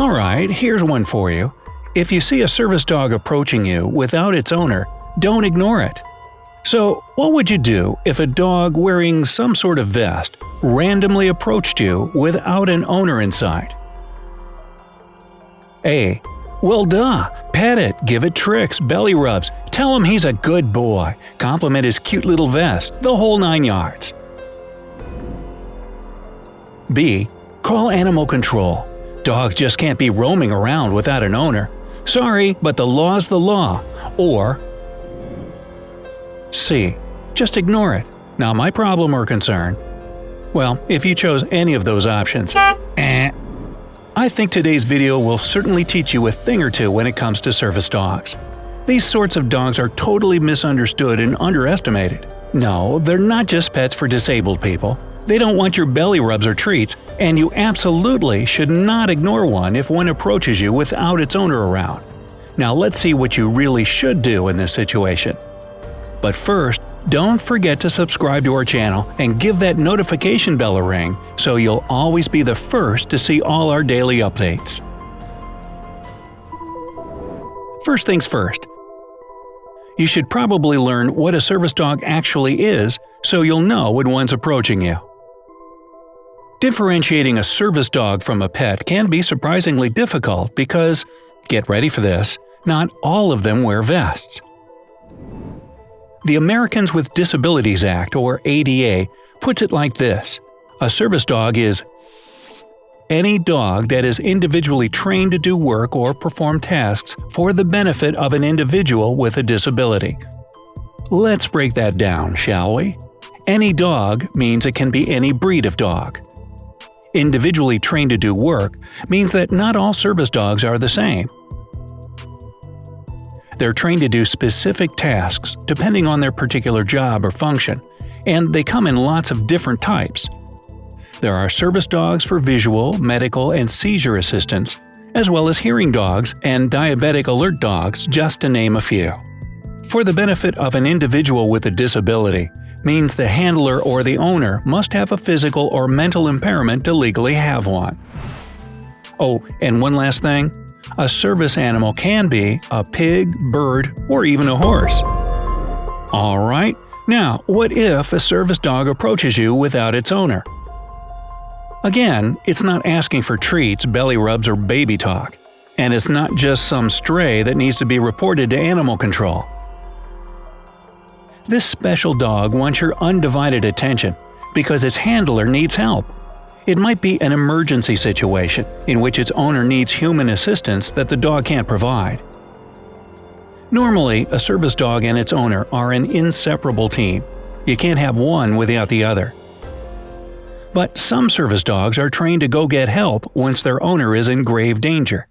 Alright, here's one for you. If you see a service dog approaching you without its owner, don't ignore it. So, what would you do if a dog wearing some sort of vest randomly approached you without an owner in sight? A. Well duh, pet it, give it tricks, belly rubs, tell him he's a good boy, compliment his cute little vest, the whole 9 yards. B. Call animal control. Dogs just can't be roaming around without an owner. Sorry, but the law's the law. Or C. Just ignore it. Not my problem or concern. Well, if you chose any of those options, I think today's video will certainly teach you a thing or two when it comes to service dogs. These sorts of dogs are totally misunderstood and underestimated. No, they're not just pets for disabled people. They don't want your belly rubs or treats, and you absolutely should not ignore one if one approaches you without its owner around. Now let's see what you really should do in this situation. But first, don't forget to subscribe to our channel and give that notification bell a ring so you'll always be the first to see all our daily updates. First things first. You should probably learn what a service dog actually is so you'll know when one's approaching you. Differentiating a service dog from a pet can be surprisingly difficult because, get ready for this, not all of them wear vests. The Americans with Disabilities Act, or ADA, puts it like this: a service dog is any dog that is individually trained to do work or perform tasks for the benefit of an individual with a disability. Let's break that down, shall we? Any dog means it can be any breed of dog. Individually trained to do work means that not all service dogs are the same. They're trained to do specific tasks depending on their particular job or function, and they come in lots of different types. There are service dogs for visual, medical, and seizure assistance, as well as hearing dogs and diabetic alert dogs, just to name a few. For the benefit of an individual with a disability means the handler or the owner must have a physical or mental impairment to legally have one. Oh, and one last thing. A service animal can be a pig, bird, or even a horse. Alright, now what if a service dog approaches you without its owner? Again, it's not asking for treats, belly rubs, or baby talk. And it's not just some stray that needs to be reported to animal control. This special dog wants your undivided attention because its handler needs help. It might be an emergency situation in which its owner needs human assistance that the dog can't provide. Normally, a service dog and its owner are an inseparable team. You can't have one without the other. But some service dogs are trained to go get help once their owner is in grave danger.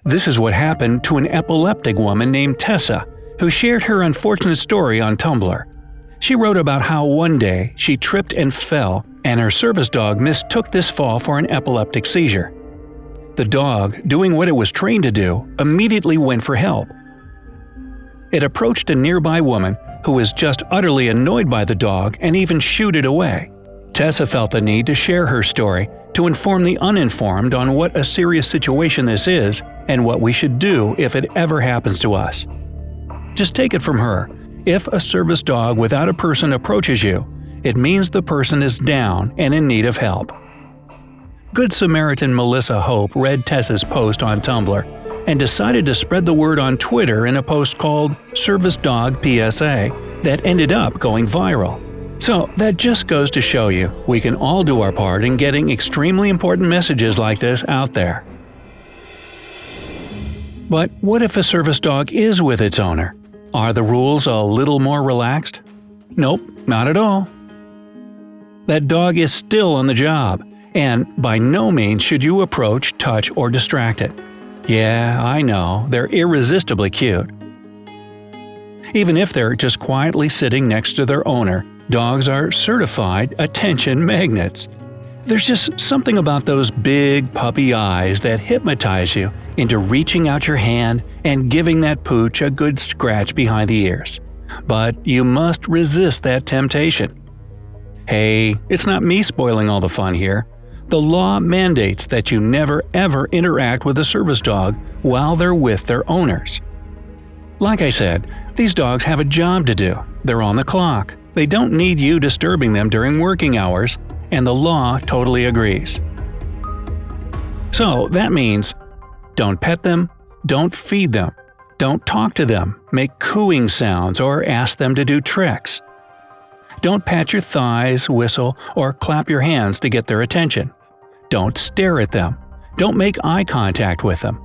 This is what happened to an epileptic woman named Tessa, who shared her unfortunate story on Tumblr. She wrote about how one day she tripped and fell, and her service dog mistook this fall for an epileptic seizure. The dog, doing what it was trained to do, immediately went for help. It approached a nearby woman who was just utterly annoyed by the dog and even shooed it away. Tessa felt the need to share her story to inform the uninformed on what a serious situation this is and what we should do if it ever happens to us. Just take it from her. If a service dog without a person approaches you, it means the person is down and in need of help. Good Samaritan Melissa Hope read Tessa's post on Tumblr and decided to spread the word on Twitter in a post called Service Dog PSA that ended up going viral. So that just goes to show you we can all do our part in getting extremely important messages like this out there. But what if a service dog is with its owner? Are the rules a little more relaxed? Nope, not at all. That dog is still on the job, and by no means should you approach, touch, or distract it. Yeah, I know, they're irresistibly cute. Even if they're just quietly sitting next to their owner, dogs are certified attention magnets. There's just something about those big puppy eyes that hypnotize you into reaching out your hand and giving that pooch a good scratch behind the ears. But you must resist that temptation. Hey, it's not me spoiling all the fun here. The law mandates that you never ever interact with a service dog while they're with their owners. Like I said, these dogs have a job to do. They're on the clock. They don't need you disturbing them during working hours, and the law totally agrees. So that means don't pet them, don't feed them, don't talk to them, make cooing sounds, or ask them to do tricks. Don't pat your thighs, whistle, or clap your hands to get their attention. Don't stare at them. Don't make eye contact with them.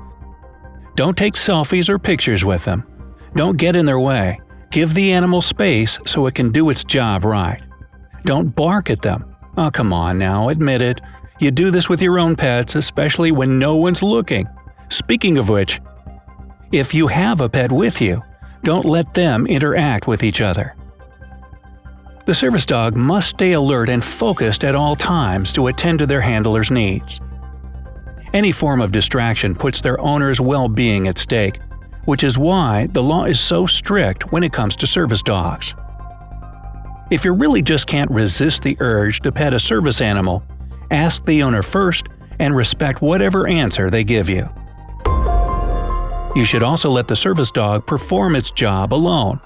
Don't take selfies or pictures with them. Don't get in their way. Give the animal space so it can do its job right. Don't bark at them. Oh, come on now, admit it. You do this with your own pets, especially when no one's looking. Speaking of which, if you have a pet with you, don't let them interact with each other. The service dog must stay alert and focused at all times to attend to their handler's needs. Any form of distraction puts their owner's well-being at stake, which is why the law is so strict when it comes to service dogs. If you really just can't resist the urge to pet a service animal, ask the owner first and respect whatever answer they give you. You should also let the service dog perform its job alone.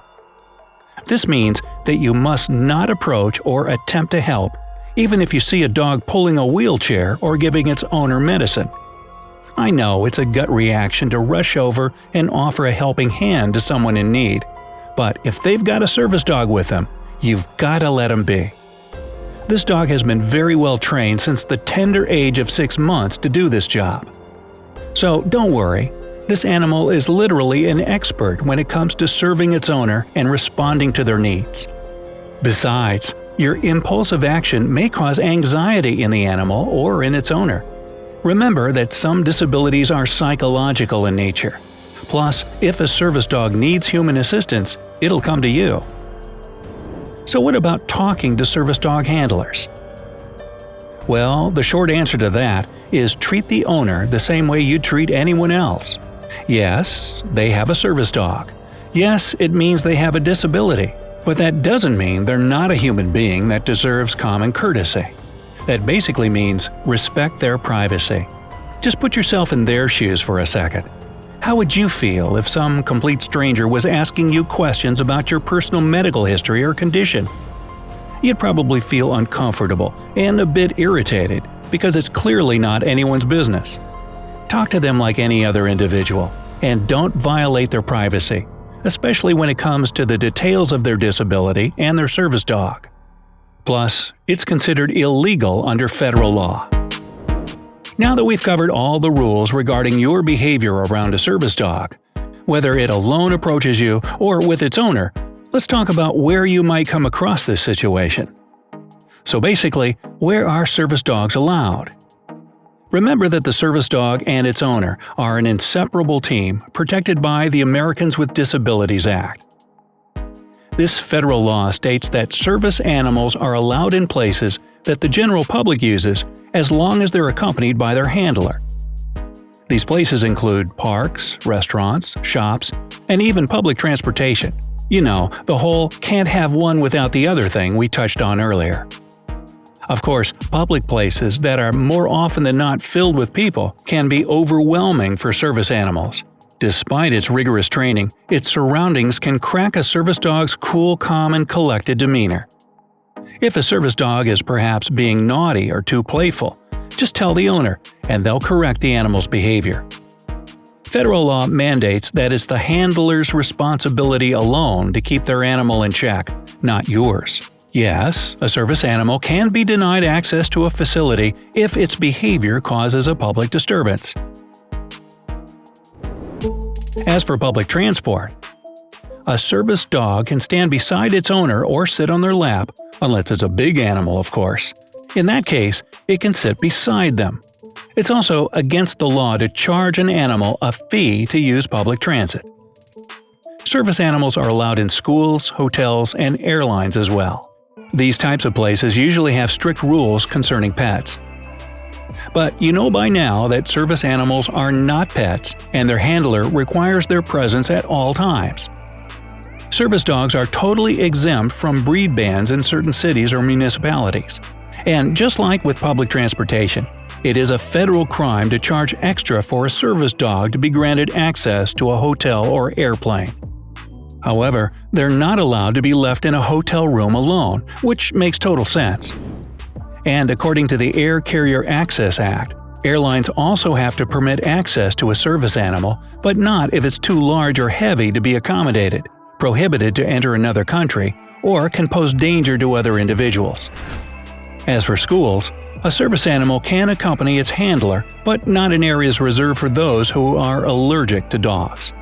This means that you must not approach or attempt to help, even if you see a dog pulling a wheelchair or giving its owner medicine. I know it's a gut reaction to rush over and offer a helping hand to someone in need, but if they've got a service dog with them, you've got to let them be. This dog has been very well trained since the tender age of 6 months to do this job. So don't worry. This animal is literally an expert when it comes to serving its owner and responding to their needs. Besides, your impulsive action may cause anxiety in the animal or in its owner. Remember that some disabilities are psychological in nature. Plus, if a service dog needs human assistance, it'll come to you. So what about talking to service dog handlers? Well, the short answer to that is treat the owner the same way you treat anyone else. Yes, they have a service dog. Yes, it means they have a disability. But that doesn't mean they're not a human being that deserves common courtesy. That basically means respect their privacy. Just put yourself in their shoes for a second. How would you feel if some complete stranger was asking you questions about your personal medical history or condition? You'd probably feel uncomfortable and a bit irritated because it's clearly not anyone's business. Talk to them like any other individual, and don't violate their privacy, especially when it comes to the details of their disability and their service dog. Plus, it's considered illegal under federal law. Now that we've covered all the rules regarding your behavior around a service dog, whether it alone approaches you or with its owner, let's talk about where you might come across this situation. So basically, where are service dogs allowed? Remember that the service dog and its owner are an inseparable team protected by the Americans with Disabilities Act. This federal law states that service animals are allowed in places that the general public uses as long as they're accompanied by their handler. These places include parks, restaurants, shops, and even public transportation. You know, the whole can't have one without the other thing we touched on earlier. Of course, public places that are more often than not filled with people can be overwhelming for service animals. Despite its rigorous training, its surroundings can crack a service dog's cool, calm, and collected demeanor. If a service dog is perhaps being naughty or too playful, just tell the owner, and they'll correct the animal's behavior. Federal law mandates that it's the handler's responsibility alone to keep their animal in check, not yours. Yes, a service animal can be denied access to a facility if its behavior causes a public disturbance. As for public transport, a service dog can stand beside its owner or sit on their lap, unless it's a big animal, of course. In that case, it can sit beside them. It's also against the law to charge an animal a fee to use public transit. Service animals are allowed in schools, hotels, and airlines as well. These types of places usually have strict rules concerning pets. But you know by now that service animals are not pets, and their handler requires their presence at all times. Service dogs are totally exempt from breed bans in certain cities or municipalities, And just like with public transportation, it is a federal crime to charge extra for a service dog to be granted access to a hotel or airplane. However, they're not allowed to be left in a hotel room alone, which makes total sense. And according to the Air Carrier Access Act, airlines also have to permit access to a service animal, but not if it's too large or heavy to be accommodated, prohibited to enter another country, or can pose danger to other individuals. As for schools, a service animal can accompany its handler, but not in areas reserved for those who are allergic to dogs.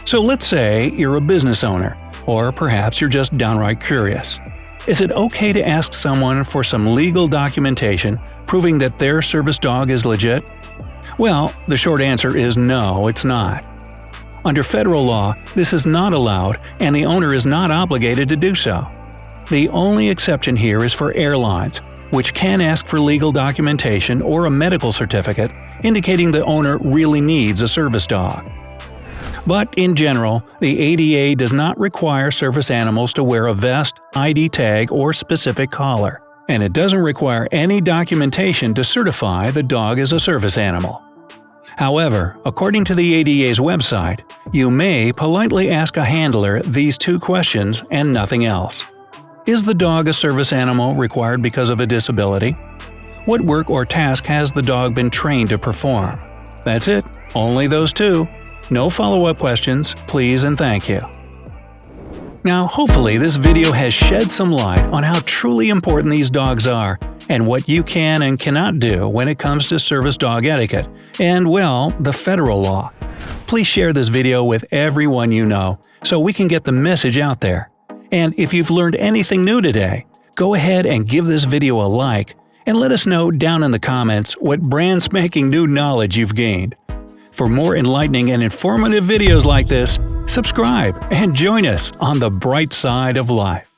So let's say you're a business owner, or perhaps you're just downright curious. Is it okay to ask someone for some legal documentation proving that their service dog is legit? Well, the short answer is no, it's not. Under federal law, this is not allowed, and the owner is not obligated to do so. The only exception here is for airlines, which can ask for legal documentation or a medical certificate indicating the owner really needs a service dog. But in general, the ADA does not require service animals to wear a vest, ID tag, or specific collar, and it doesn't require any documentation to certify the dog is a service animal. However, according to the ADA's website, you may politely ask a handler these two questions and nothing else. Is the dog a service animal required because of a disability? What work or task has the dog been trained to perform? That's it, only those two. No follow-up questions, please and thank you. Now, hopefully this video has shed some light on how truly important these dogs are and what you can and cannot do when it comes to service dog etiquette and, well, the federal law. Please share this video with everyone you know so we can get the message out there. And if you've learned anything new today, go ahead and give this video a like and let us know down in the comments what brand spanking new knowledge you've gained. For more enlightening and informative videos like this, subscribe and join us on the bright side of life.